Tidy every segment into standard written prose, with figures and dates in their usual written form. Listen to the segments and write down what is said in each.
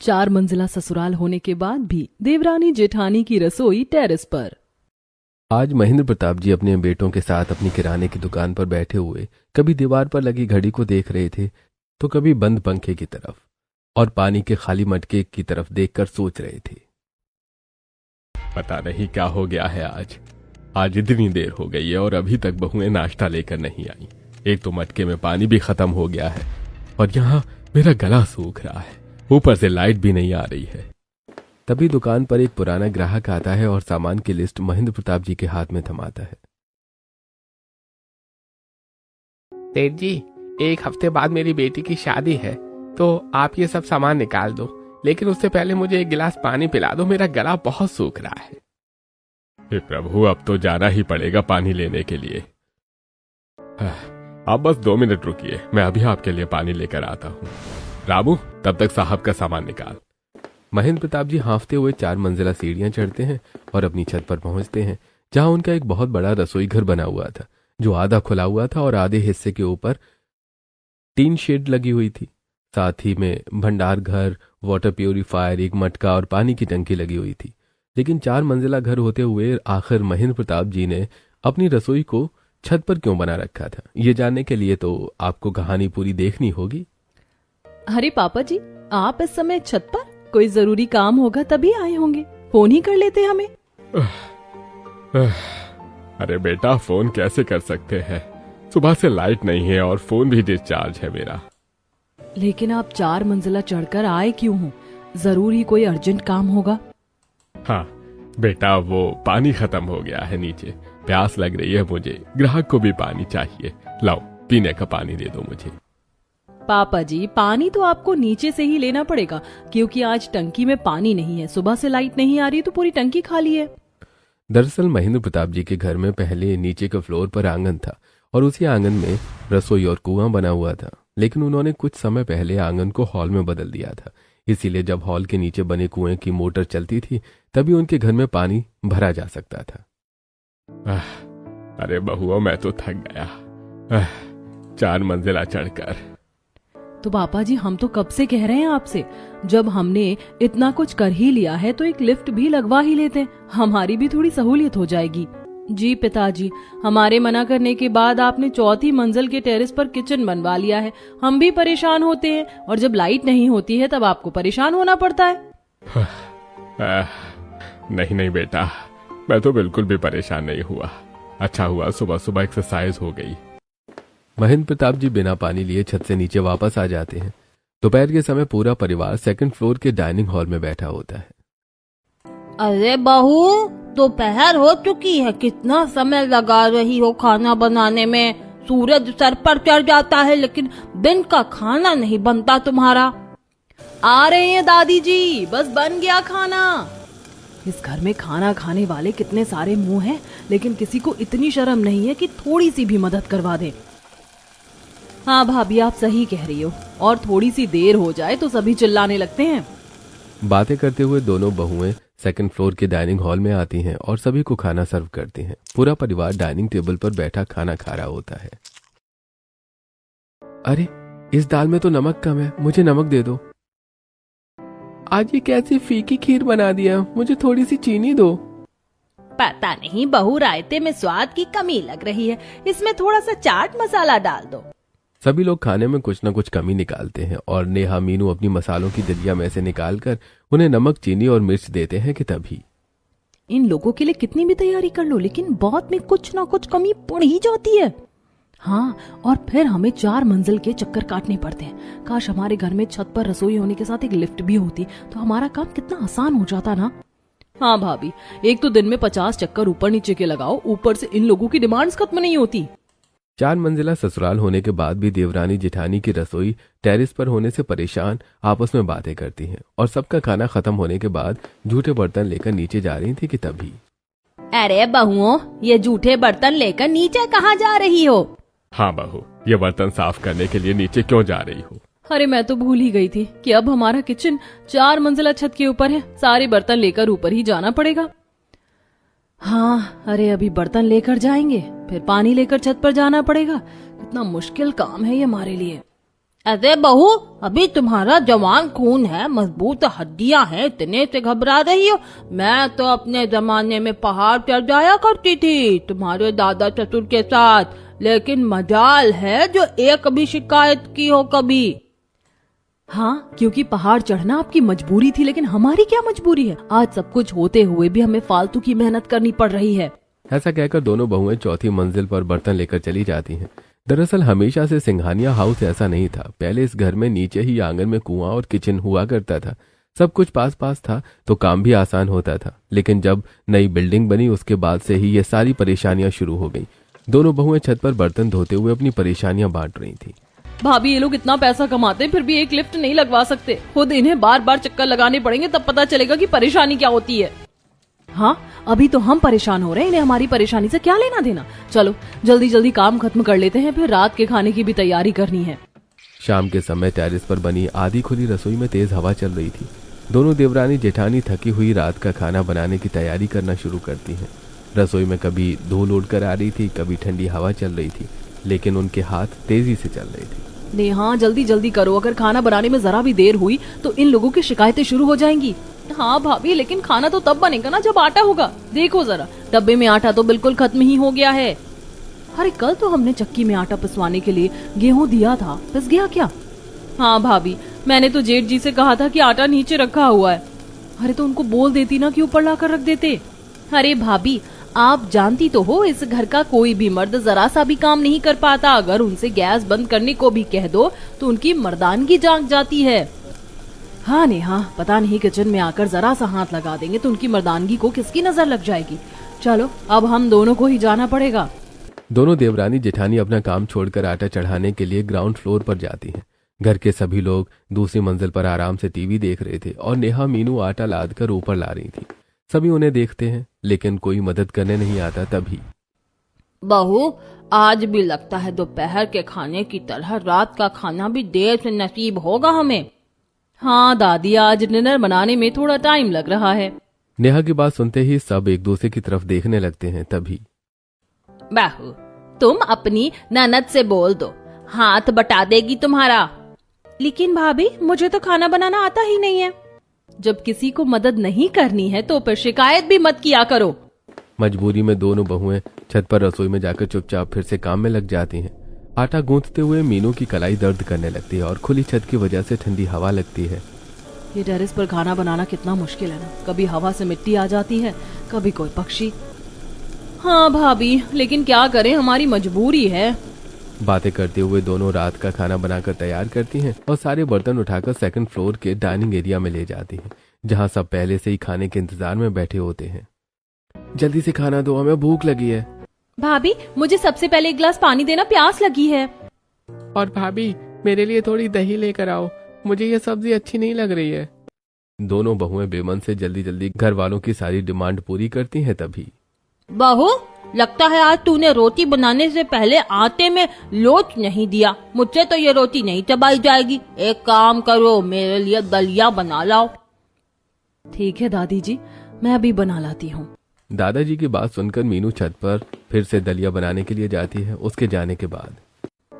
4 मंजिला ससुराल होने के बाद भी देवरानी जेठानी की रसोई टेरेस पर। आज महेंद्र प्रताप जी अपने बेटों के साथ अपनी किराने की दुकान पर बैठे हुए कभी दीवार पर लगी घड़ी को देख रहे थे तो कभी बंद पंखे की तरफ और पानी के खाली मटके की तरफ देखकर सोच रहे थे। पता नहीं क्या हो गया है आज इतनी देर हो गई है और अभी तक बहुएं नाश्ता लेकर नहीं आई। एक तो मटके में पानी भी खत्म हो गया है और यहाँ मेरा गला सूख रहा है, ऊपर से लाइट भी नहीं आ रही है। तभी दुकान पर एक पुराना ग्राहक आता है और सामान की लिस्ट महेंद्र प्रताप जी के हाथ में थमाता है। सेठ जी, 1 हफ्ते बाद मेरी बेटी की शादी है तो आप ये सब सामान निकाल दो, लेकिन उससे पहले मुझे 1 गिलास पानी पिला दो, मेरा गला बहुत सूख रहा है। हे प्रभु, अब तो जाना ही पड़ेगा पानी लेने के लिए। आप बस 2 मिनट रुकिए, मैं अभी आपके लिए पानी लेकर आता हूँ। रामू, तब तक साहब का सामान निकाल। महेंद्र प्रताप जी हांफते हुए 4 मंजिला सीढ़ियां चढ़ते हैं और अपनी छत पर पहुंचते हैं, जहां उनका एक बहुत बड़ा रसोई घर बना हुआ था, जो आधा खुला हुआ था और आधे हिस्से के ऊपर टीन शेड लगी हुई थी। साथ ही में भंडार घर, वाटर प्यूरिफायर, एक मटका और पानी की टंकी लगी हुई थी। लेकिन 4 मंजिला घर होते हुए आखिर महेंद्र प्रताप जी ने अपनी रसोई को छत पर क्यों बना रखा था, ये जानने के लिए तो आपको कहानी पूरी देखनी होगी। अरे पापा जी, आप इस समय छत पर? कोई जरूरी काम होगा तभी आए होंगे, फोन ही कर लेते हमें। अरे बेटा, फोन कैसे कर सकते हैं, सुबह से लाइट नहीं है और फोन भी डिस्चार्ज है मेरा। लेकिन आप 4 मंजिला चढ़कर आए क्यों हो? जरूर ही कोई अर्जेंट काम होगा। हाँ बेटा, वो पानी खत्म हो गया है नीचे, प्यास लग रही है मुझे, ग्राहक को भी पानी चाहिए, लाओ पीने का पानी दे दो मुझे। पापा जी, पानी तो आपको नीचे से ही लेना पड़ेगा क्योंकि आज टंकी में पानी नहीं है, सुबह से लाइट नहीं आ रही तो पूरी टंकी खाली है। दरअसल महेंद्र प्रताप जी के घर में पहले नीचे के फ्लोर पर आंगन था और उसी आंगन में रसोई और कुआं बना हुआ था, लेकिन उन्होंने कुछ समय पहले आंगन को हॉल में बदल दिया था। इसीलिए जब हॉल के नीचे बने कुएं की मोटर चलती थी तभी उनके घर में पानी भरा जा सकता था। अरे बहुओं, मैं तो थक गया 4 मंजिला चढ़कर। तो पापा जी, हम तो कब से कह रहे हैं आपसे, जब हमने इतना कुछ कर ही लिया है तो एक लिफ्ट भी लगवा ही लेते हैं, हमारी भी थोड़ी सहूलियत हो जाएगी। जी पिताजी, हमारे मना करने के बाद आपने 4थी मंजिल के टेरेस पर किचन बनवा लिया है, हम भी परेशान होते हैं और जब लाइट नहीं होती है तब आपको परेशान होना पड़ता है। नहीं बेटा, मैं तो बिल्कुल भी परेशान नहीं हुआ, अच्छा हुआ सुबह सुबह एक्सरसाइज हो गई। महेंद्र प्रताप जी बिना पानी लिए छत से नीचे वापस आ जाते हैं। दोपहर के समय पूरा परिवार 2nd फ्लोर के डाइनिंग हॉल में बैठा होता है। अरे बहू, दोपहर हो चुकी है, कितना समय लगा रही हो खाना बनाने में? सूरज सर पर चढ़ जाता है लेकिन दिन का खाना नहीं बनता तुम्हारा। आ रहे हैं दादी जी, बस बन गया खाना। इस घर में खाना खाने वाले कितने सारे मुंह हैं, लेकिन किसी को इतनी शर्म नहीं है कि थोड़ी सी भी मदद करवा दे। हाँ भाभी, आप सही कह रही हो, और थोड़ी सी देर हो जाए तो सभी चिल्लाने लगते हैं। बातें करते हुए दोनों बहुएं 2nd फ्लोर के डाइनिंग हॉल में आती हैं और सभी को खाना सर्व करती हैं। पूरा परिवार डाइनिंग टेबल पर बैठा खाना खा रहा होता है। अरे, इस दाल में तो नमक कम है, मुझे नमक दे दो। आज ये कैसी फीकी खीर बना दिया, मुझे थोड़ी सी चीनी दो। पता नहीं बहू, रायते में स्वाद की कमी लग रही है, इसमें थोड़ा सा चाट मसाला डाल दो। सभी लोग खाने में कुछ न कुछ कमी निकालते हैं और नेहा मीनू अपनी मसालों की दलिया में से निकालकर उन्हें नमक, चीनी और मिर्च देते हैं कि तभी। इन लोगों के लिए कितनी भी तैयारी कर लो, लेकिन बहुत में कुछ ना कुछ कमी पड़ ही जाती है। हाँ, और फिर हमें 4 मंजिल के चक्कर काटने पड़ते हैं। काश हमारे घर में छत पर रसोई होने के साथ एक लिफ्ट भी होती तो हमारा काम कितना आसान हो जाता ना। हाँ भाभी, एक तो दिन में 50 चक्कर ऊपर नीचे के लगाओ, ऊपर से इन लोगों की डिमांड्स खत्म नहीं होती। 4 मंजिला ससुराल होने के बाद भी देवरानी जेठानी की रसोई टेरिस पर होने से परेशान आपस में बातें करती हैं और सबका खाना खत्म होने के बाद जूठे बर्तन लेकर नीचे जा रही थी कि तभी। अरे बहुओं, ये जूठे बर्तन लेकर नीचे कहाँ जा रही हो? हाँ बहू, ये बर्तन साफ करने के लिए नीचे क्यों जा रही हो? अरे मैं तो भूल ही गई थी कि अब हमारा किचन 4 मंजिला छत के ऊपर है, सारे बर्तन लेकर ऊपर ही जाना पड़ेगा। हाँ, अरे अभी बर्तन लेकर जाएंगे, फिर पानी लेकर छत पर जाना पड़ेगा, कितना मुश्किल काम है ये हमारे लिए। अरे बहू, अभी तुम्हारा जवान खून है, मजबूत हड्डियां हैं, इतने से घबरा रही हो। मैं तो अपने जमाने में पहाड़ चढ़ जाया करती थी तुम्हारे दादा ससुर के साथ, लेकिन मजाल है जो एक भी शिकायत की हो कभी। हाँ, क्योंकि पहाड़ चढ़ना आपकी मजबूरी थी, लेकिन हमारी क्या मजबूरी है। आज सब कुछ होते हुए भी हमें फालतू की मेहनत करनी पड़ रही है। ऐसा कहकर दोनों बहुएं चौथी मंजिल पर बर्तन लेकर चली जाती हैं। दरअसल हमेशा से सिंघानिया हाउस ऐसा नहीं था। पहले इस घर में नीचे ही आंगन में कुआं और किचन हुआ करता था। सब कुछ पास पास था तो काम भी आसान होता था। लेकिन जब नई बिल्डिंग बनी उसके बाद से ही ये सारी परेशानियां शुरू हो गई। दोनों बहुएं छत पर बर्तन धोते हुए अपनी परेशानियां बांट रही थी। भाभी, ये लोग इतना पैसा कमाते हैं फिर भी एक लिफ्ट नहीं लगवा सकते। खुद इन्हें बार बार चक्कर लगाने पड़ेंगे, तब पता चलेगा कि परेशानी क्या होती है। हाँ, अभी तो हम परेशान हो रहे हैं, इन्हें हमारी परेशानी से क्या लेना देना। चलो जल्दी जल्दी काम खत्म कर लेते हैं, फिर रात के खाने की भी तैयारी करनी है। शाम के समय टेरेस पर बनी आधी खुली रसोई में तेज हवा चल रही थी। दोनों देवरानी जेठानी थकी हुई रात का खाना बनाने की तैयारी करना शुरू करती हैं। रसोई में कभी धूल उड़ कर आ रही थी, कभी ठंडी हवा चल रही थी, लेकिन उनके हाथ तेजी से चल रहे थे। नेहा, जल्दी जल्दी करो, अगर खाना बनाने में जरा भी देर हुई तो इन लोगों की शिकायतें शुरू हो जाएंगी। हाँ भाभी, लेकिन खाना तो तब बनेगा ना जब आटा होगा। देखो जरा, डब्बे में आटा तो बिल्कुल खत्म ही हो गया है। अरे कल तो हमने चक्की में आटा पिसवाने के लिए गेहूं दिया था, पिस गया क्या? हाँ भाभी, मैंने तो जेठ जी से कहा था कि आटा नीचे रखा हुआ है। अरे तो उनको बोल देती ना कि ऊपर लाकर रख देते। अरे भाभी, आप जानती तो हो इस घर का कोई भी मर्द जरा सा भी काम नहीं कर पाता। अगर उनसे गैस बंद करने को भी कह दो तो उनकी मर्दानगी जाग जाती है। हाँ नेहा, पता नहीं किचन में आकर जरा सा हाथ लगा देंगे तो उनकी मर्दानगी को किसकी नजर लग जाएगी। चलो अब हम दोनों को ही जाना पड़ेगा। दोनों देवरानी जेठानी अपना काम छोड़कर आटा चढ़ाने के लिए ग्राउंड फ्लोर पर जाती हैं। घर के सभी लोग दूसरी मंजिल पर आराम से टीवी देख रहे थे और नेहा मीनू आटा लाद कर ऊपर ला रही थी। सभी उन्हें देखते हैं लेकिन कोई मदद करने नहीं आता। तभी बहू, आज भी लगता है दोपहर के खाने की तरह रात का खाना भी देर से नसीब होगा हमें। हाँ दादी, आज डिनर बनाने में थोड़ा टाइम लग रहा है। नेहा की बात सुनते ही सब एक दूसरे की तरफ देखने लगते हैं। तभी बहू, तुम अपनी ननद से बोल दो, हाथ बटा देगी तुम्हारा। लेकिन भाभी, मुझे तो खाना बनाना आता ही नहीं है। जब किसी को मदद नहीं करनी है तो फिर शिकायत भी मत किया करो। मजबूरी में दोनों बहुएं छत पर रसोई में जाकर चुपचाप फिर से काम में लग जाती हैं। आटा गूंथते हुए मीनू की कलाई दर्द करने लगती है और खुली छत की वजह से ठंडी हवा लगती है। ये टेरेस पर खाना बनाना कितना मुश्किल है ना। कभी हवा से मिट्टी आ जाती है, कभी कोई पक्षी। हाँ भाभी, लेकिन क्या करें, हमारी मजबूरी है। बातें करते हुए दोनों रात का खाना बनाकर तैयार करती हैं और सारे बर्तन उठाकर सेकंड फ्लोर के डाइनिंग एरिया में ले जाती हैं, जहां सब पहले से ही खाने के इंतजार में बैठे होते हैं। जल्दी से खाना दो, हमें भूख लगी है। भाभी, मुझे सबसे पहले एक गिलास पानी देना, प्यास लगी है। और भाभी, मेरे लिए थोड़ी दही लेकर आओ, मुझे ये सब्जी अच्छी नहीं लग रही है। दोनों बहुएं बेमन से जल्दी जल्दी घर वालों की सारी डिमांड पूरी करती हैं। तभी बहू, लगता है आज तूने रोटी बनाने से पहले आटे में लोच नहीं दिया। मुझसे तो ये रोटी नहीं चबाई जाएगी। एक काम करो, मेरे लिए दलिया बना लाओ। ठीक है दादी जी, मैं अभी बना लाती हूँ। दादाजी की बात सुनकर मीनू छत पर फिर से दलिया बनाने के लिए जाती है। उसके जाने के बाद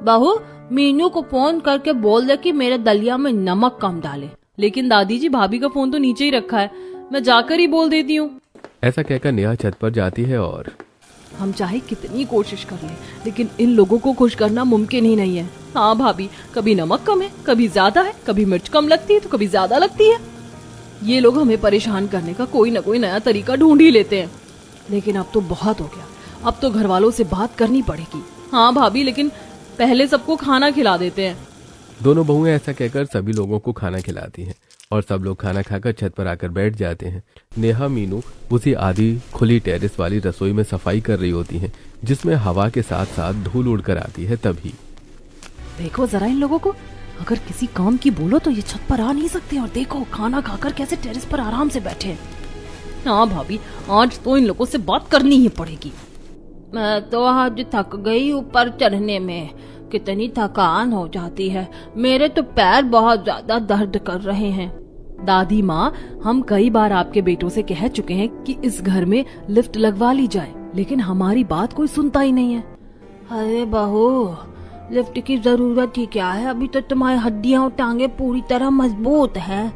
बहू, मीनू को फोन करके बोल दे कि मेरे दलिया में नमक कम डाले। लेकिन दादी जी, भाभी का फोन तो नीचे ही रखा है, मैं जाकर ही बोल देती हूँ। ऐसा कहकर नेहा छत पर जाती है और हम चाहे कितनी कोशिश कर लें, लेकिन इन लोगों को खुश करना मुमकिन ही नहीं है। हाँ भाभी, कभी नमक कम है, कभी ज्यादा है, कभी मिर्च कम लगती है तो कभी ज्यादा लगती है। ये लोग हमें परेशान करने का कोई ना कोई नया तरीका ढूंढ ही लेते हैं। लेकिन अब तो बहुत हो गया, अब तो घर वालों से बात करनी पड़ेगी। हाँ भाभी, लेकिन पहले सबको खाना खिला देते हैं। दोनों बहुएं ऐसा कहकर सभी लोगों को खाना खिलाती हैं और सब लोग खाना खाकर छत पर आकर बैठ जाते हैं। नेहा मीनू उसी आधी खुली टेरेस वाली रसोई में सफाई कर रही होती हैं, जिसमें हवा के साथ साथ धूल उड़कर आती है। तभी देखो जरा इन लोगों को, अगर किसी काम की बोलो तो ये छत पर आ नहीं सकते, और देखो खाना खाकर कैसे टेरेस पर आराम से बैठे हैं। हाँ भाभी, आज तो इन लोगों से बात करनी ही पड़ेगी। मैं तो आज थक गई ऊपर चढ़ने में, कितनी थकान हो जाती है। मेरे तो पैर बहुत ज्यादा दर्द कर रहे हैं। दादी माँ, हम कई बार आपके बेटों से कह चुके हैं कि इस घर में लिफ्ट लगवा ली जाए, लेकिन हमारी बात कोई सुनता ही नहीं है। अरे बहू, लिफ्ट की जरूरत ही क्या है, अभी तो तुम्हारी हड्डियां और टांगे पूरी तरह मजबूत है।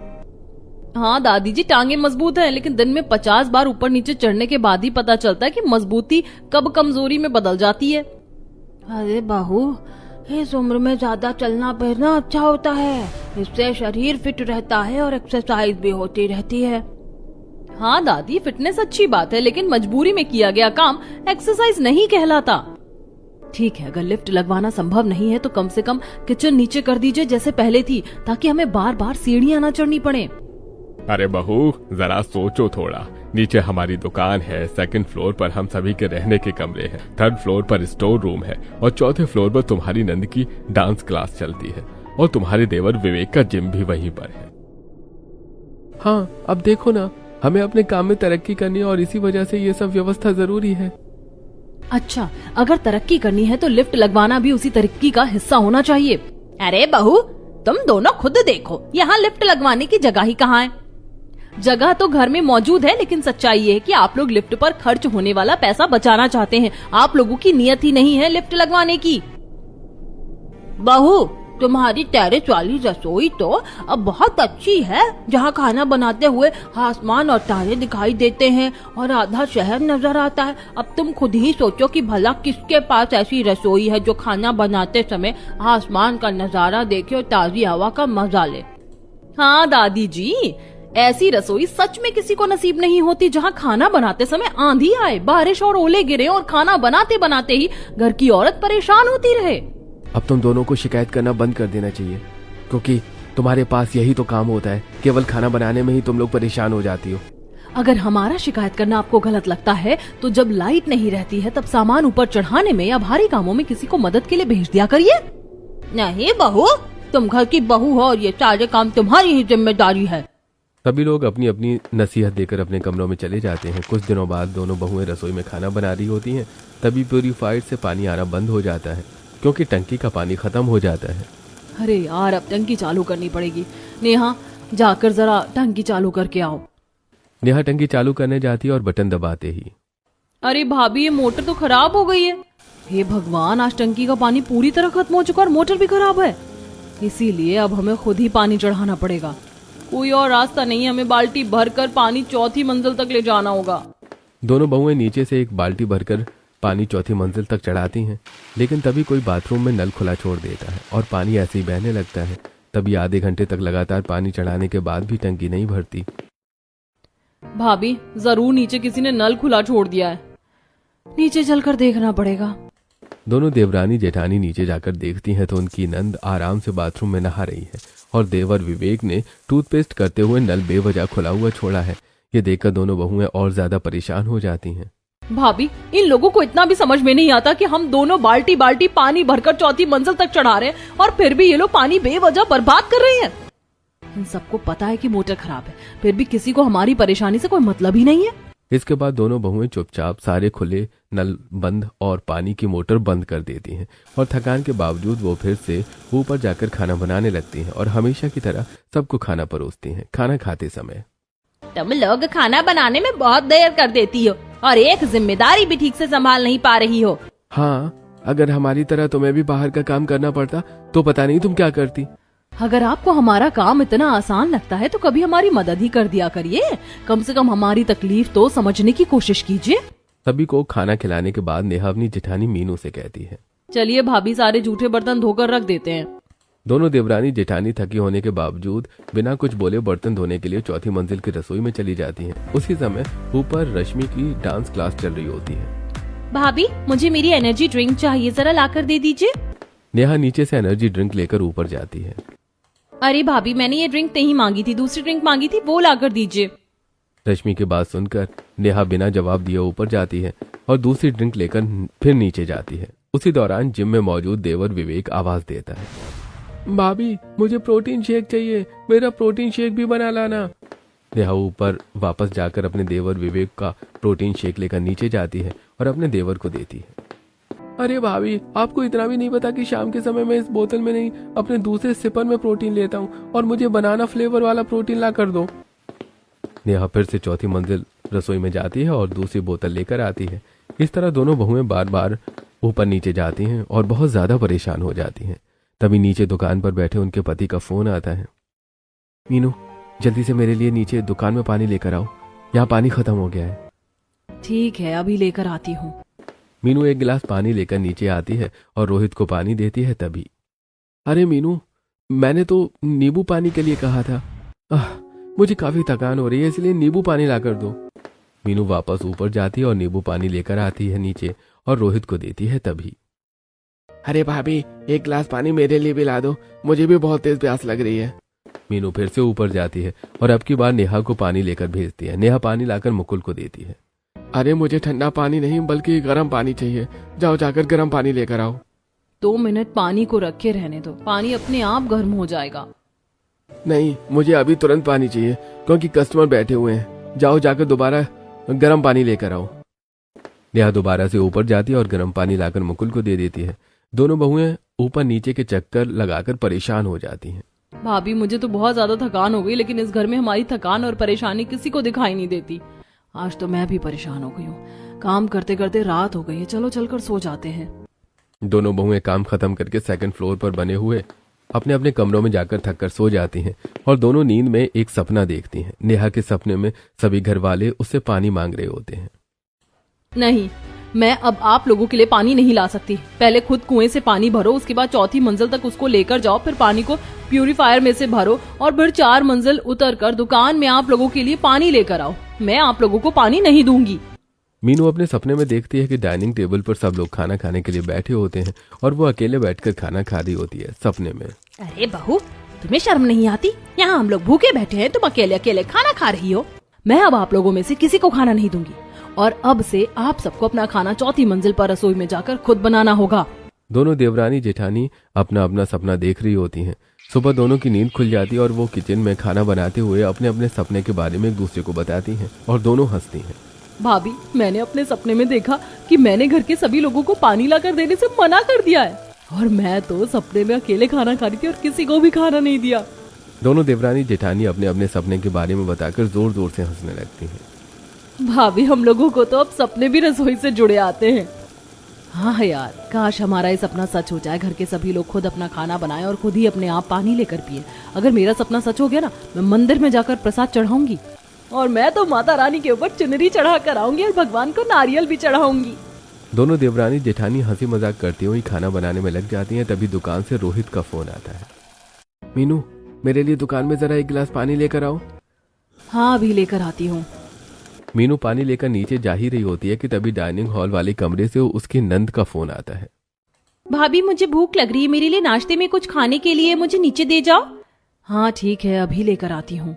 हाँ दादी जी, टांगे मजबूत है, लेकिन दिन में 50 बार ऊपर नीचे चढ़ने के बाद ही पता चलता है कि मजबूती कब कमजोरी में बदल जाती है। अरे बहू, इस उम्र में ज्यादा चलना फिरना अच्छा होता है, इससे शरीर फिट रहता है और एक्सरसाइज भी होती रहती है। हाँ दादी, फिटनेस अच्छी बात है, लेकिन मजबूरी में किया गया काम एक्सरसाइज नहीं कहलाता। ठीक है, अगर लिफ्ट लगवाना संभव नहीं है तो कम से कम किचन नीचे कर दीजिए जैसे पहले थी, ताकि हमें बार बार सीढ़ियां ना चढ़नी पड़े। अरे बहू, जरा सोचो थोड़ा। नीचे हमारी दुकान है, सेकंड फ्लोर पर हम सभी के रहने के कमरे हैं, थर्ड फ्लोर पर स्टोर रूम है और चौथे फ्लोर पर तुम्हारी नंद की डांस क्लास चलती है और तुम्हारे देवर विवेक का जिम भी वहीं पर है। हाँ, अब देखो ना, हमें अपने काम में तरक्की करनी है और इसी वजह से ये सब व्यवस्था जरूरी है। अच्छा, अगर तरक्की करनी है तो लिफ्ट लगवाना भी उसी तरक्की का हिस्सा होना चाहिए। अरे बहू, तुम दोनों खुद देखो, यहाँ लिफ्ट लगवाने की जगह ही कहाँ है? जगह तो घर में मौजूद है, लेकिन सच्चाई ये है कि आप लोग लिफ्ट पर खर्च होने वाला पैसा बचाना चाहते हैं। आप लोगों की नियत ही नहीं है लिफ्ट लगवाने की। बहू, तुम्हारी टेरेस वाली रसोई तो अब बहुत अच्छी है, जहाँ खाना बनाते हुए आसमान और तारे दिखाई देते हैं और आधा शहर नजर आता है। अब तुम खुद ही सोचो कि भला किसके पास ऐसी रसोई है जो खाना बनाते समय आसमान का नजारा देखे और ताजी हवा का मजा ले। हाँ दादी जी, ऐसी रसोई सच में किसी को नसीब नहीं होती जहाँ खाना बनाते समय आंधी आए, बारिश और ओले गिरे और खाना बनाते बनाते ही घर की औरत परेशान होती रहे। अब तुम दोनों को शिकायत करना बंद कर देना चाहिए, क्योंकि तुम्हारे पास यही तो काम होता है, केवल खाना बनाने में ही तुम लोग परेशान हो जाती हो। अगर हमारा शिकायत करना आपको गलत लगता है तो जब लाइट नहीं रहती है तब सामान ऊपर चढ़ाने में या भारी कामों में किसी को मदद के लिए भेज दिया करिए। नहीं बहू, तुम घर की बहू हो और ये सारे काम तुम्हारी ही जिम्मेदारी है। सभी लोग अपनी अपनी नसीहत देकर अपने कमरों में चले जाते हैं। कुछ दिनों बाद दोनों बहुएं रसोई में खाना बना रही होती हैं, तभी प्यूरीफायर से पानी आना बंद हो जाता है, क्योंकि टंकी का पानी खत्म हो जाता है। अरे यार, अब टंकी चालू करनी पड़ेगी। नेहा, जाकर जरा टंकी चालू करके आओ। नेहा टंकी चालू करने जाती है और बटन दबाते ही, अरे भाभी, ये मोटर तो खराब हो गई है। हे भगवान, आज टंकी का पानी पूरी तरह खत्म हो चुका और मोटर भी खराब है। इसीलिए अब हमें खुद ही पानी चढ़ाना पड़ेगा। कोई और रास्ता नहीं है, हमें बाल्टी भरकर पानी चौथी मंजिल तक ले जाना होगा। दोनों बहुएं नीचे से एक बाल्टी भरकर पानी चौथी मंजिल तक चढ़ाती हैं, लेकिन तभी कोई बाथरूम में नल खुला छोड़ देता है और पानी ऐसे ही बहने लगता है। तभी आधे घंटे तक लगातार पानी चढ़ाने के बाद भी टंकी नहीं भरती। भाभी, जरूर नीचे किसी ने नल खुला छोड़ दिया है, नीचे चलकर देखना पड़ेगा। दोनों देवरानी जेठानी नीचे जाकर देखती हैं तो उनकी नंद आराम से बाथरूम में नहा रही है और देवर विवेक ने टूथपेस्ट करते हुए नल बेवजह खुला हुआ छोड़ा है। ये देखकर दोनों बहुएं और ज्यादा परेशान हो जाती हैं। भाभी, इन लोगों को इतना भी समझ में नहीं आता कि हम दोनों बाल्टी बाल्टी पानी भरकर चौथी मंजिल तक चढ़ा रहे हैं और फिर भी ये लोग पानी बेवजह बर्बाद कर रहे हैं। इन सबको पता है कि मोटर खराब है, फिर भी किसी को हमारी परेशानी से कोई मतलब ही नहीं है। इसके बाद दोनों बहुएं चुपचाप सारे खुले नल बंद और पानी की मोटर बंद कर देती हैं और थकान के बावजूद वो फिर से ऊपर जाकर खाना बनाने लगती हैं और हमेशा की तरह सबको खाना परोसती हैं। खाना खाते समय, तुम लोग खाना बनाने में बहुत देर कर देती हो और एक जिम्मेदारी भी ठीक से संभाल नहीं पा रही हो। हाँ, अगर हमारी तरह तुम्हें भी बाहर का काम करना पड़ता तो पता नहीं तुम क्या करती। अगर आपको हमारा काम इतना आसान लगता है तो कभी हमारी मदद ही कर दिया करिए। कम से कम हमारी तकलीफ तो समझने की कोशिश कीजिए। सभी को खाना खिलाने के बाद नेहा अपनी जेठानी मीनू से कहती है, चलिए भाभी, सारे जूठे बर्तन धोकर रख देते हैं। दोनों देवरानी जेठानी थकी होने के बावजूद बिना कुछ बोले बर्तन धोने के लिए चौथी मंजिल की रसोई में चली जाती हैं। उसी समय ऊपर रश्मि की डांस क्लास चल रही होती है। भाभी, मुझे मेरी एनर्जी ड्रिंक चाहिए, जरा लाकर दे दीजिए। नेहा नीचे से एनर्जी ड्रिंक लेकर ऊपर जाती है। अरे भाभी, मैंने ये ड्रिंक नहीं मांगी थी, दूसरी ड्रिंक मांगी थी, वो लाकर दीजिए। रश्मि की बात सुनकर नेहा बिना जवाब दिए ऊपर जाती है और दूसरी ड्रिंक लेकर फिर नीचे जाती है। उसी दौरान जिम में मौजूद देवर विवेक आवाज देता है, भाभी, मुझे प्रोटीन शेक चाहिए, मेरा प्रोटीन शेक भी बना लाना। नेहा ऊपर वापस जाकर अपने देवर विवेक का प्रोटीन शेक लेकर नीचे जाती है और अपने देवर को देती है। अरे भाभी, आपको इतना भी नहीं पता कि शाम के समय मैं इस बोतल में नहीं अपने दूसरे सिपर में प्रोटीन लेता हूँ और मुझे बनाना फ्लेवर वाला प्रोटीन ला कर दो। नेहा फिर से चौथी मंजिल रसोई में जाती है और दूसरी बोतल लेकर आती है। इस तरह दोनों बहुएं बार बार ऊपर नीचे जाती हैं और बहुत ज्यादा परेशान हो जाती हैं। तभी नीचे दुकान पर बैठे उनके पति का फोन आता है। मीनू, जल्दी से मेरे लिए नीचे दुकान में पानी लेकर आओ, यहाँ पानी खत्म हो गया है। ठीक है, अभी लेकर आती हूँ। मीनू एक गिलास पानी लेकर नीचे आती है और रोहित को पानी देती है। तभी, अरे मीनू, मैंने तो नींबू पानी के लिए कहा था। मुझे काफी थकान हो रही है, इसलिए नींबू पानी लाकर दो। मीनू वापस ऊपर जाती है और नींबू पानी लेकर आती है नीचे और रोहित को देती है। तभी, अरे भाभी, एक गिलास पानी मेरे लिए भी ला दो, मुझे भी बहुत तेज प्यास लग रही है। मीनू फिर से ऊपर जाती है और अब की बार नेहा को पानी लेकर भेजती है। नेहा पानी लाकर मुकुल को देती है। अरे मुझे ठंडा पानी नहीं बल्कि गर्म पानी चाहिए, जाओ जाकर गर्म पानी लेकर आओ। 2 मिनट पानी को रखे रहने दो, पानी अपने आप गर्म हो जाएगा। नहीं, मुझे अभी तुरंत पानी चाहिए क्योंकि कस्टमर बैठे हुए हैं, जाओ जाकर दोबारा गर्म पानी लेकर आओ। नेहा दोबारा से ऊपर जाती है और गर्म पानी लाकर मुकुल को दे देती है। दोनों बहुएं ऊपर नीचे के चक्कर लगाकर परेशान हो जाती हैं। भाभी, मुझे तो बहुत ज्यादा थकान हो गई, लेकिन इस घर में हमारी थकान और परेशानी किसी को दिखाई नहीं देती। आज तो मैं भी परेशान हो गई हूँ, काम करते करते रात हो गई है। चलो चलकर सो जाते हैं। दोनों बहुएं काम खत्म करके सेकंड फ्लोर पर बने हुए अपने अपने कमरों में जाकर थककर सो जाती हैं और दोनों नींद में एक सपना देखती हैं। नेहा के सपने में सभी घर वाले उससे पानी मांग रहे होते हैं। नहीं, मैं अब आप लोगों के लिए पानी नहीं ला सकती। पहले खुद कुएं से पानी भरो, उसके बाद 4थी मंजिल तक उसको लेकर जाओ, फिर पानी को प्यूरिफायर में से भरो और फिर 4 मंजिल उतरकर दुकान में आप लोगों के लिए पानी लेकर आओ। मैं आप लोगों को पानी नहीं दूंगी। मीनू अपने सपने में देखती है कि डाइनिंग टेबल पर सब लोग खाना खाने के लिए बैठे होते हैं और वो अकेले बैठकर खाना खा रही होती है सपने में। अरे बहू, तुम्हें शर्म नहीं आती? यहाँ हम लोग भूखे बैठे हैं, तुम अकेले अकेले खाना खा रही हो। मैं अब आप लोगों में से किसी को खाना नहीं दूंगी और अब से आप सबको अपना खाना 4थी मंजिल पर रसोई में जाकर खुद बनाना होगा। दोनों देवरानी जेठानी अपना अपना सपना देख रही होती हैं। सुबह दोनों की नींद खुल जाती है और वो किचन में खाना बनाते हुए अपने अपने सपने के बारे में एक दूसरे को बताती हैं और दोनों हंसती हैं। भाभी, मैंने अपने सपने में देखा कि मैंने घर के सभी लोगों को पानी लाकर देने से मना कर दिया है और मैं तो सपने में अकेले खाना खा रही थी और किसी को भी खाना नहीं दिया। दोनों देवरानी जेठानी अपने अपने सपने के बारे में बताकर जोर जोर से हंसने लगती हैं। भाभी, हम लोगों को तो अब सपने भी रसोई से जुड़े आते हैं। हाँ यार, काश हमारा ये सपना सच हो जाए, घर के सभी लोग खुद अपना खाना बनाएं और खुद ही अपने आप पानी लेकर पिए। अगर मेरा सपना सच हो गया ना, मैं मंदिर में जाकर प्रसाद चढ़ाऊंगी और मैं तो माता रानी के ऊपर चुनरी चढ़ा कर आऊंगी और भगवान को नारियल भी चढ़ाऊंगी। दोनों देवरानी जेठानी हंसी मजाक करती हुई खाना बनाने में लग जाती हैं। तभी दुकान से रोहित का फोन आता है। मीनू, मेरे लिए दुकान में जरा एक गिलास पानी लेकर आओ। हाँ, अभी लेकर आती हूँ। मीनू पानी लेकर नीचे जा ही रही होती है कि तभी डाइनिंग हॉल वाले कमरे से उसकी नंद का फोन आता है। भाभी, मुझे भूख लग रही है, मेरे लिए नाश्ते में कुछ खाने के लिए मुझे नीचे दे जाओ। हाँ ठीक है, अभी लेकर आती हूँ।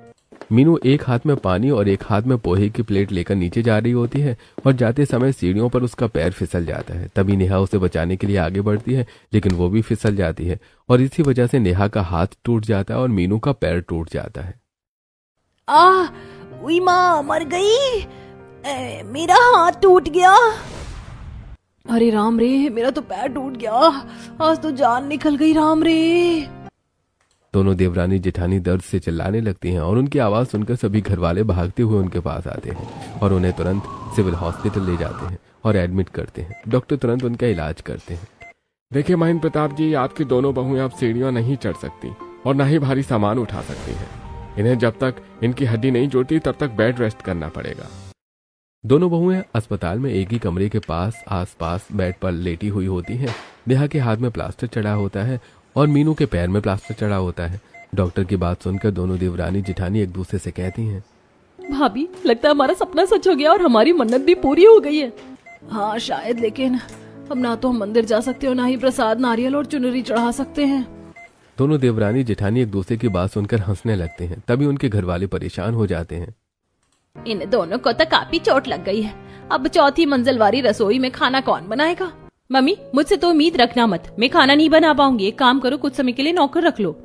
मीनू एक हाथ में पानी और एक हाथ में पोहे की प्लेट लेकर नीचे जा रही होती है और जाते समय सीढ़ियों पर उसका पैर फिसल जाता है। तभी नेहा उसे बचाने के लिए आगे बढ़ती है, लेकिन वो भी फिसल जाती है और इसी वजह से नेहा का हाथ टूट जाता है और मीनू का पैर टूट जाता है। उई माँ, मर गई, मेरा हाथ टूट गया। अरे राम रे, मेरा तो पैर टूट गया, आज तो जान निकल गई। राम रे। दोनों देवरानी जेठानी दर्द से चिल्लाने लगती हैं और उनकी आवाज सुनकर सभी घर वाले भागते हुए उनके पास आते हैं और उन्हें तुरंत सिविल हॉस्पिटल ले जाते हैं और एडमिट करते हैं। डॉक्टर तुरंत उनका इलाज करते हैं। देखिए महेंद्र प्रताप जी, आपकी दोनों बहुएं अब सीढ़ियां नहीं चढ़ सकती और न ही भारी सामान उठा सकती हैं। इन्हें जब तक इनकी हड्डी नहीं जुड़ती तब तक बेड रेस्ट करना पड़ेगा। दोनों बहुएं अस्पताल में एक ही कमरे के पास आसपास बेड पर लेटी हुई होती हैं। नेहा के हाथ में प्लास्टर चढ़ा होता है और मीनू के पैर में प्लास्टर चढ़ा होता है। डॉक्टर की बात सुनकर दोनों देवरानी जेठानी एक दूसरे से कहती हैं, भाभी, लगता है हमारा सपना सच हो गया और हमारी मन्नत भी पूरी हो गई है। हाँ शायद, लेकिन अब ना तो हम मंदिर जा सकते और ना ही प्रसाद, नारियल और चुनरी चढ़ा सकते हैं। दोनों देवरानी जेठानी एक दूसरे की बात सुनकर हंसने लगते हैं। तभी उनके घर वाले परेशान हो जाते हैं। इन दोनों को तो काफी चोट लग गई है, अब चौथी मंजिल वाली रसोई में खाना कौन बनाएगा? मम्मी, मुझसे तो उम्मीद रखना मत, मैं खाना नहीं बना पाऊंगी। एक काम करो, कुछ समय के लिए नौकर रख लो।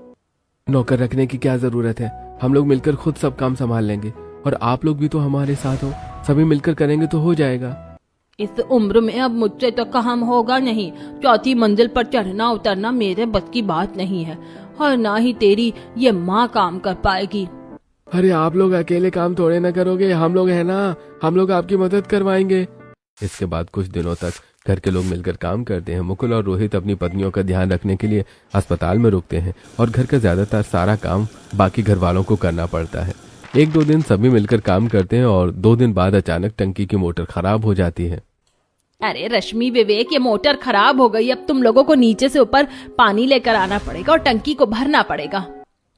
नौकर रखने की क्या जरूरत है, हम लोग मिलकर खुद सब काम संभाल लेंगे और आप लोग भी तो हमारे साथ हो, सभी मिलकर करेंगे तो हो जाएगा। इस उम्र में अब मुझसे तो काम होगा नहीं। चौथी मंजिल पर चढ़ना उतरना मेरे बस की बात नहीं है और ना ही तेरी ये माँ काम कर पाएगी। अरे आप लोग अकेले काम थोड़े ना करोगे, हम लोग है ना, हम लोग आपकी मदद करवाएंगे। इसके बाद कुछ दिनों तक घर के लोग मिलकर काम करते हैं। मुकुल और रोहित अपनी पत्नियों का ध्यान रखने के लिए अस्पताल में रुकते हैं और घर का ज्यादातर सारा काम बाकी घर वालों को करना पड़ता है। 1-2 दिन सभी मिलकर काम करते हैं और 2 दिन बाद अचानक टंकी की मोटर खराब हो जाती है। अरे रश्मि विवेक, ये मोटर खराब हो गई, अब तुम लोगों को नीचे से ऊपर पानी लेकर आना पड़ेगा और टंकी को भरना पड़ेगा।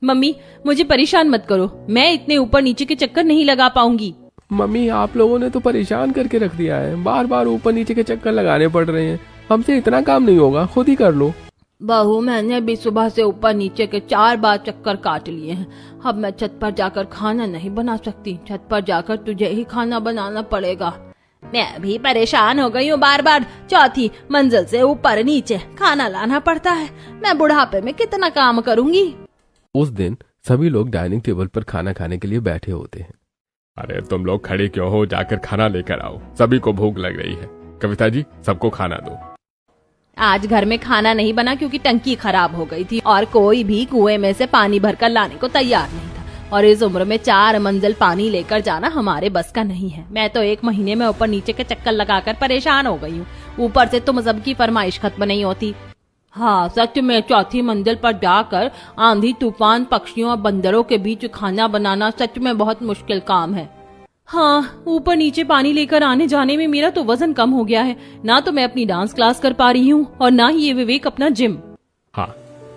मम्मी मुझे परेशान मत करो, मैं इतने ऊपर नीचे के चक्कर नहीं लगा पाऊंगी। मम्मी आप लोगों ने तो परेशान करके रख दिया है, बार बार ऊपर नीचे के चक्कर लगाने पड़ रहे हैं। हमसे इतना काम नहीं होगा, खुद ही कर लो। बहू मैंने भी सुबह से ऊपर नीचे के 4 बार चक्कर काट लिए हैं। अब मैं छत पर जाकर खाना नहीं बना सकती, छत पर जाकर तुझे ही खाना बनाना पड़ेगा। मैं भी परेशान हो गई हूँ, बार बार 4थी मंजिल से ऊपर नीचे खाना लाना पड़ता है। मैं बुढ़ापे में कितना काम करूंगी। उस दिन सभी लोग डाइनिंग टेबल पर खाना खाने के लिए बैठे होते हैं। अरे तुम लोग खड़े क्यों हो, जाकर खाना लेकर आओ, सभी को भूख लग रही है। कविता जी सबको खाना दो। आज घर में खाना नहीं बना क्योंकि टंकी खराब हो गई थी और कोई भी कुएं में से पानी भरकर लाने को तैयार नहीं था, और इस उम्र में 4 मंजिल पानी लेकर जाना हमारे बस का नहीं है। मैं तो 1 महीने में ऊपर नीचे के चक्कर लगाकर परेशान हो गई हूँ, ऊपर से तुम सबकी फरमाइश खत्म नहीं होती। हाँ सच में 4थी मंजिल पर जाकर आंधी तूफान पक्षियों और बंदरों के बीच खाना बनाना सच में बहुत मुश्किल काम है। हाँ, ऊपर नीचे पानी लेकर आने जाने में मेरा तो वजन कम हो गया है। ना तो मैं अपनी डांस क्लास कर पा रही हूँ और ना ही ये विवेक अपना जिम। हाँ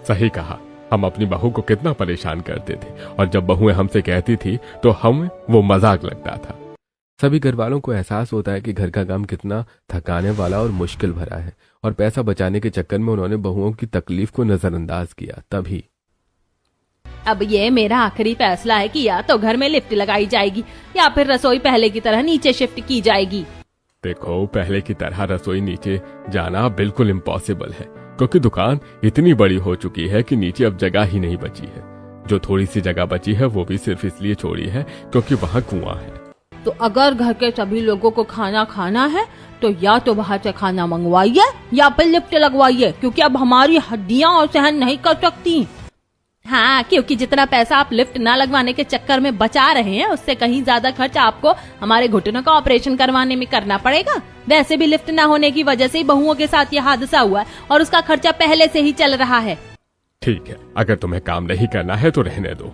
सही कहा, हम अपनी बहू को कितना परेशान करते थे और जब बहुएं हमसे कहती थी तो हमें वो मजाक लगता था। सभी घर वालों को एहसास होता है कि घर का काम कितना थकाने वाला और मुश्किल भरा है, और पैसा बचाने के चक्कर में उन्होंने बहुओं की तकलीफ को नजरअंदाज किया। तभी अब ये मेरा आखिरी फैसला है कि या तो घर में लिफ्ट लगाई जाएगी या फिर रसोई पहले की तरह नीचे शिफ्ट की जाएगी। देखो पहले की तरह रसोई नीचे जाना बिल्कुल इम्पॉसिबल है, क्योंकि दुकान इतनी बड़ी हो चुकी है कि नीचे अब जगह ही नहीं बची है। जो थोड़ी सी जगह बची है वो भी सिर्फ इसलिए छोड़ी है क्योंकि वहाँ कुआं है। तो अगर घर के सभी लोगों को खाना खाना है तो या तो बाहर से खाना मंगवाइए या फिर लिफ्ट लगवाइए, क्योंकि अब हमारी हड्डियां और सहन नहीं कर सकती। हाँ, क्योंकि जितना पैसा आप लिफ्ट ना लगवाने के चक्कर में बचा रहे हैं उससे कहीं ज्यादा खर्च आपको हमारे घुटनों का ऑपरेशन करवाने में करना पड़ेगा। वैसे भी लिफ्ट ना होने की वजह से ही बहुओं के साथ ये हादसा हुआ है और उसका खर्चा पहले से ही चल रहा है। ठीक है, अगर तुम्हें काम नहीं करना है तो रहने दो,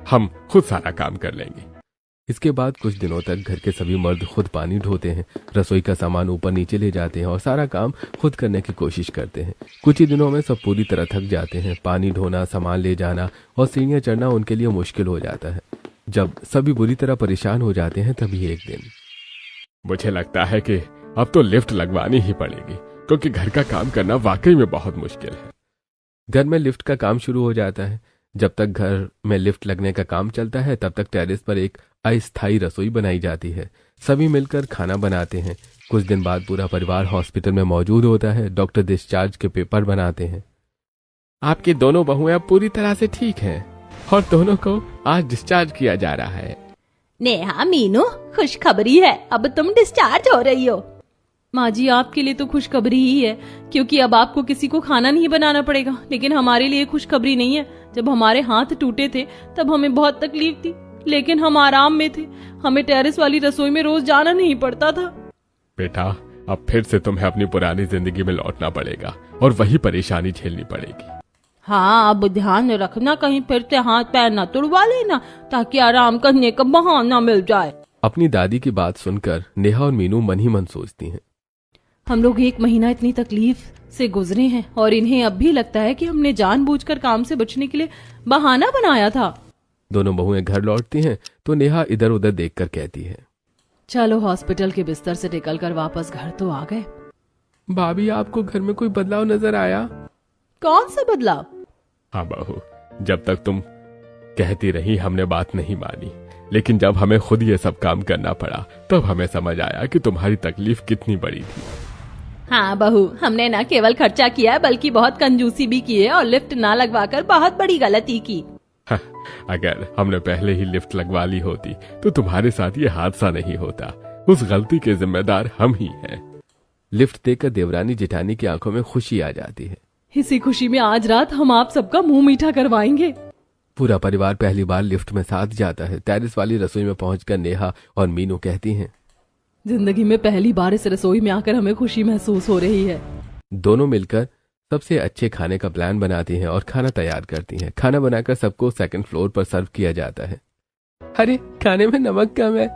हम खुद सारा काम कर लेंगे। इसके बाद कुछ दिनों तक घर के सभी मर्द खुद पानी ढोते हैं, रसोई का सामान ऊपर नीचे ले जाते हैं और सारा काम खुद करने की कोशिश करते हैं। कुछ ही दिनों में सब पूरी तरह थक जाते हैं। पानी ढोना, सामान ले जाना और सीढ़ियां चढ़ना उनके लिए मुश्किल हो जाता है। जब सभी बुरी तरह परेशान हो जाते हैं तभी एक दिन मुझे लगता है कि अब तो लिफ्ट लगवानी ही पड़ेगी, क्योंकि घर का काम करना वाकई में बहुत मुश्किल है। घर में लिफ्ट का काम शुरू हो जाता है। जब तक घर में लिफ्ट लगने का काम चलता है तब तक टेरेस पर एक अस्थायी रसोई बनाई जाती है। सभी मिलकर खाना बनाते हैं। कुछ दिन बाद पूरा परिवार हॉस्पिटल में मौजूद होता है। डॉक्टर डिस्चार्ज के पेपर बनाते हैं। आपकी दोनों बहुएं अब पूरी तरह से ठीक हैं और दोनों को आज डिस्चार्ज किया जा रहा है। नेहा, मीनू, खुशखबरी है, अब तुम डिस्चार्ज हो रही हो। माँ जी, आपके लिए तो खुशखबरी ही है क्योंकि अब आपको किसी को खाना नहीं बनाना पड़ेगा, लेकिन हमारे लिए खुशखबरी नहीं है। जब हमारे हाथ टूटे थे तब हमें बहुत तकलीफ थी, लेकिन हम आराम में थे। हमें टेरेस वाली रसोई में रोज जाना नहीं पड़ता था। बेटा, अब फिर से तुम्हें अपनी पुरानी जिंदगी में लौटना पड़ेगा और वही परेशानी झेलनी पड़ेगी। हाँ, अब ध्यान रखना कहीं फिर से हाथ पैर न तुड़वा लेना, ताकि आराम करने का बहाना मिल जाए। अपनी दादी की बात सुनकर नेहा और मीनू मन ही मन सोचती हैं, हम लोग 1 महीना इतनी तकलीफ से गुजरे हैं और इन्हें अब भी लगता है कि हमने जानबूझकर काम से बचने के लिए बहाना बनाया था। दोनों बहुएं घर लौटती हैं तो नेहा इधर उधर देखकर कहती है, चलो हॉस्पिटल के बिस्तर से निकलकर वापस घर तो आ गए। भाभी, आपको घर में कोई बदलाव नजर आया? कौन सा बदलाव? हाँ बहू, जब तक तुम कहती रही हमने बात नहीं मानी, लेकिन जब हमें खुद ये सब काम करना पड़ा तब हमें समझ आया कि तुम्हारी तकलीफ कितनी बड़ी थी। हाँ बहू, हमने न केवल खर्चा किया बल्कि बहुत कंजूसी भी की है और लिफ्ट ना लगवाकर बहुत बड़ी गलती की। अगर हमने पहले ही लिफ्ट लगवा ली होती तो तुम्हारे साथ ये हादसा नहीं होता। उस गलती के जिम्मेदार हम ही हैं। लिफ्ट देखकर देवरानी जेठानी की आंखों में खुशी आ जाती है। इसी खुशी में आज रात हम आप सबका मुंह मीठा करवाएंगे। पूरा परिवार पहली बार लिफ्ट में साथ जाता है। टेरेस वाली रसोई में पहुंचकर नेहा और मीनू कहती हैं, जिंदगी में पहली बार इस रसोई में आकर हमें खुशी महसूस हो रही है। दोनों मिलकर सबसे अच्छे खाने का प्लान बनाती हैं और खाना तैयार करती हैं। खाना बनाकर सबको सेकंड फ्लोर पर सर्व किया जाता है। अरे खाने में नमक कम है।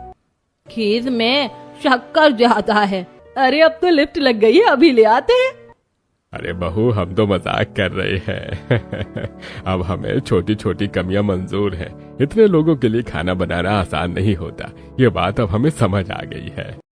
खीर में शक्कर ज्यादा है। अरे अब तो लिफ्ट लग गई है, अभी ले आते हैं। अरे बहू, हम तो मजाक कर रहे हैं। अब हमें छोटी छोटी कमियां मंजूर हैं। इतने लोगों के लिए खाना बनाना आसान नहीं होता, ये बात अब हमें समझ आ गई है।